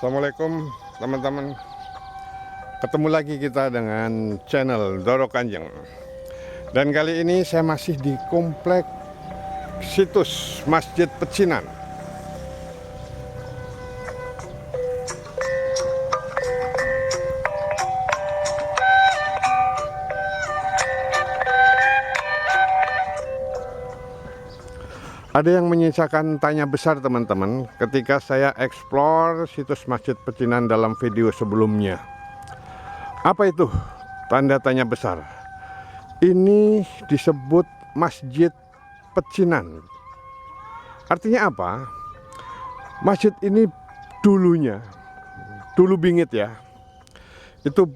Assalamualaikum teman-teman. Ketemu lagi kita dengan channel Doro Kanjeng. Dan kali ini saya masih di komplek situs Masjid Pecinan. Ada yang menyisakan tanya besar teman-teman ketika saya eksplor situs Masjid Pecinan dalam video sebelumnya. Apa itu tanda tanya besar? Ini disebut Masjid Pecinan. Artinya apa? Masjid ini dulu bingit ya, itu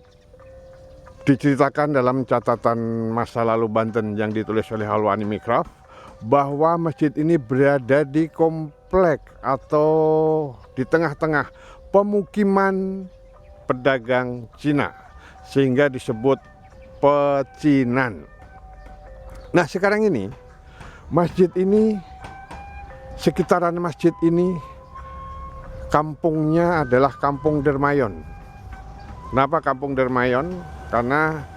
diceritakan dalam catatan masa lalu Banten yang ditulis oleh Halwani Mikraf, bahwa masjid ini berada di komplek atau di tengah-tengah pemukiman pedagang Cina, sehingga disebut Pecinan. Nah sekarang ini masjid ini, sekitaran masjid ini kampungnya adalah Kampung Dermayon. Kenapa Kampung Dermayon? Karena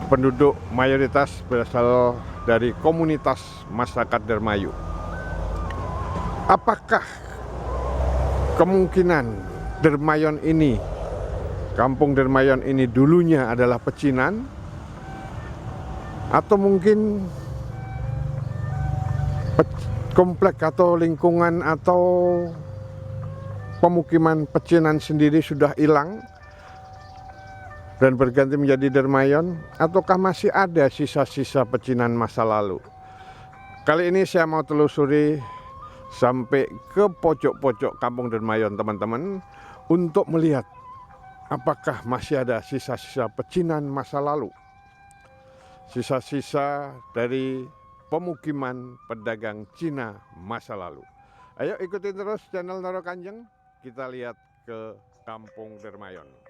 penduduk mayoritas berasal dari komunitas masyarakat Dermayu. Apakah kemungkinan Dermayon ini, Kampung Dermayon ini dulunya adalah Pecinan, atau mungkin komplek atau lingkungan atau pemukiman Pecinan sendiri sudah hilang dan berganti menjadi Dermayon, ataukah masih ada sisa-sisa Pecinan masa lalu? Kali ini saya mau telusuri sampai ke pojok-pojok Kampung Dermayon teman-teman, untuk melihat apakah masih ada sisa-sisa Pecinan masa lalu, sisa-sisa dari pemukiman pedagang Cina masa lalu. Ayo ikutin terus channel Doro Kanjeng, kita lihat ke Kampung Dermayon.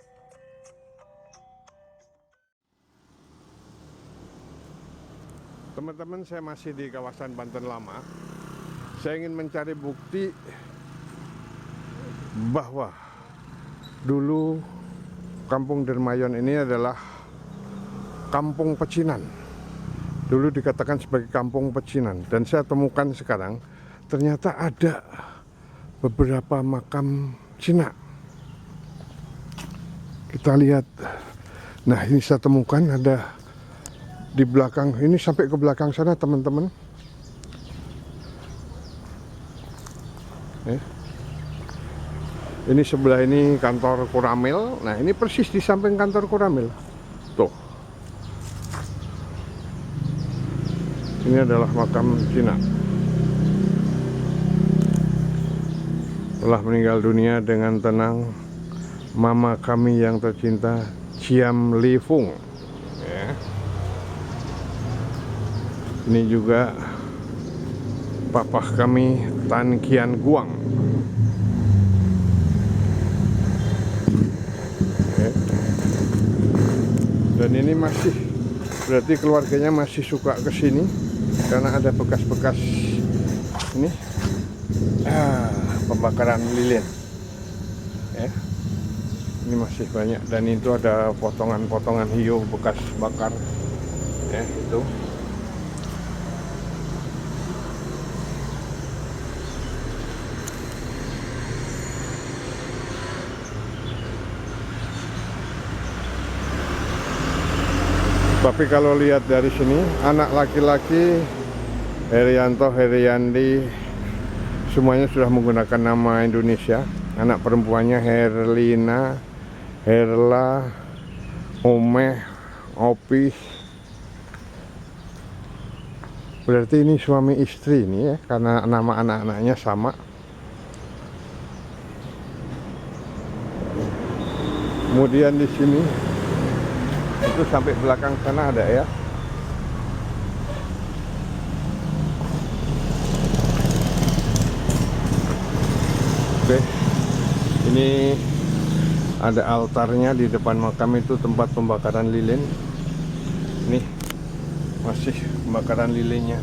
Teman-teman, saya masih di kawasan Banten Lama. Saya ingin mencari bukti bahwa dulu Kampung Dermayon ini adalah Kampung Pecinan. Dulu dikatakan sebagai Kampung Pecinan, dan saya temukan sekarang ternyata ada beberapa makam Cina. Kita lihat. Nah, ini saya temukan ada di belakang ini, sampai ke belakang sana teman-teman. Ini sebelah ini kantor Koramil. Nah ini persis di samping kantor Koramil. Tuh, ini adalah makam Cina. Telah meninggal dunia dengan tenang mama kami yang tercinta, Ciam Li Fung. Ini juga papa kami, Tan Kian Guang. Dan ini masih, berarti keluarganya masih suka ke sini karena ada bekas-bekas ini pembakaran lilin. Ini masih banyak, dan itu ada potongan-potongan hiu bekas bakar. Itu. Tapi kalau lihat dari sini, anak laki-laki Herianto, Heriandi, semuanya sudah menggunakan nama Indonesia. Anak perempuannya Herlina, Herla, Omeh, Opi. Berarti ini suami istri ini ya, karena nama anak-anaknya sama. Kemudian di sini itu sampai belakang sana ada ya. Oke, ini ada altarnya di depan makam, itu tempat pembakaran lilin. Nih masih pembakaran lilinnya.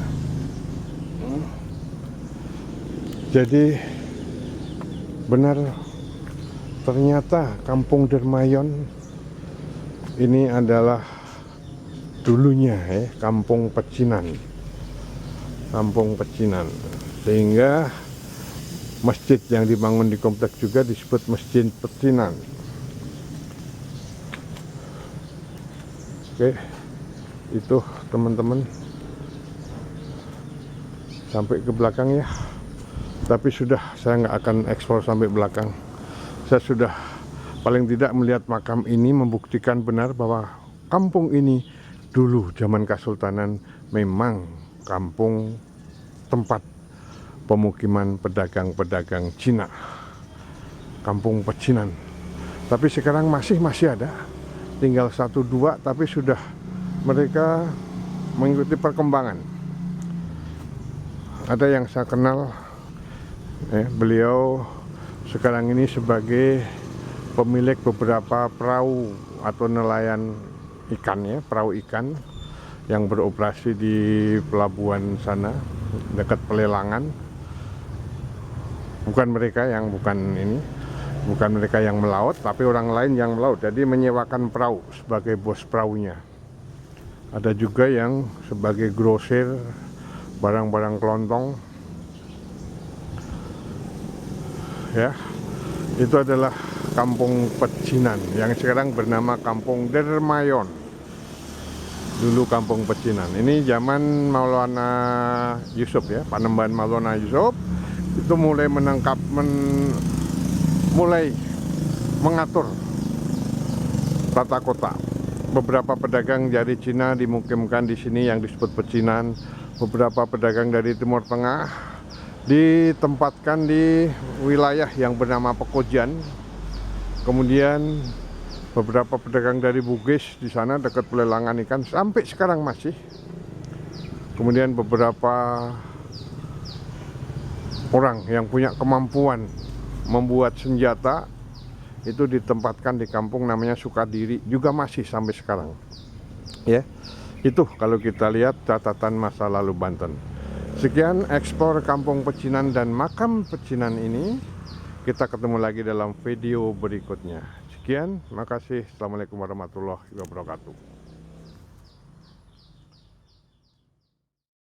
Jadi benar ternyata Kampung Dermayon ini adalah dulunya kampung pecinan. Kampung pecinan. Sehingga masjid yang dibangun di kompleks juga disebut Masjid Pecinan. Oke, itu teman-teman, sampai ke belakang ya. Tapi sudah, saya nggak akan eksplor sampai belakang. Saya sudah paling tidak melihat makam ini membuktikan benar bahwa kampung ini dulu zaman Kesultanan memang kampung tempat pemukiman pedagang-pedagang Cina, Kampung Pecinan. Tapi sekarang masih ada, tinggal 1-2, tapi sudah mereka mengikuti perkembangan. Ada yang saya kenal, beliau sekarang ini sebagai pemilik beberapa perahu atau nelayan ikan ya, perahu ikan yang beroperasi di pelabuhan sana dekat Pelelangan. Bukan mereka yang bukan mereka yang melaut, tapi orang lain yang melaut. Jadi menyewakan perahu sebagai bos perahunya. Ada juga yang sebagai grosir barang-barang kelontong. Ya, itu adalah Kampung Pecinan yang sekarang bernama Kampung Dermayon. Dulu Kampung Pecinan. Ini zaman Maulana Yusuf ya, Panembahan Maulana Yusuf itu mulai mulai mengatur tata kota. Beberapa pedagang dari Cina dimukimkan di sini yang disebut Pecinan. Beberapa pedagang dari Timur Tengah ditempatkan di wilayah yang bernama Pekojan. Kemudian beberapa pedagang dari Bugis di sana dekat Pelelangan ikan sampai sekarang masih. Kemudian beberapa orang yang punya kemampuan membuat senjata itu ditempatkan di kampung namanya Sukadiri, juga masih sampai sekarang. Ya, itu kalau kita lihat catatan masa lalu Banten. Sekian eksplor Kampung Pecinan dan makam Pecinan ini. Kita ketemu lagi dalam video berikutnya. Sekian, makasih. Assalamualaikum warahmatullahi wabarakatuh.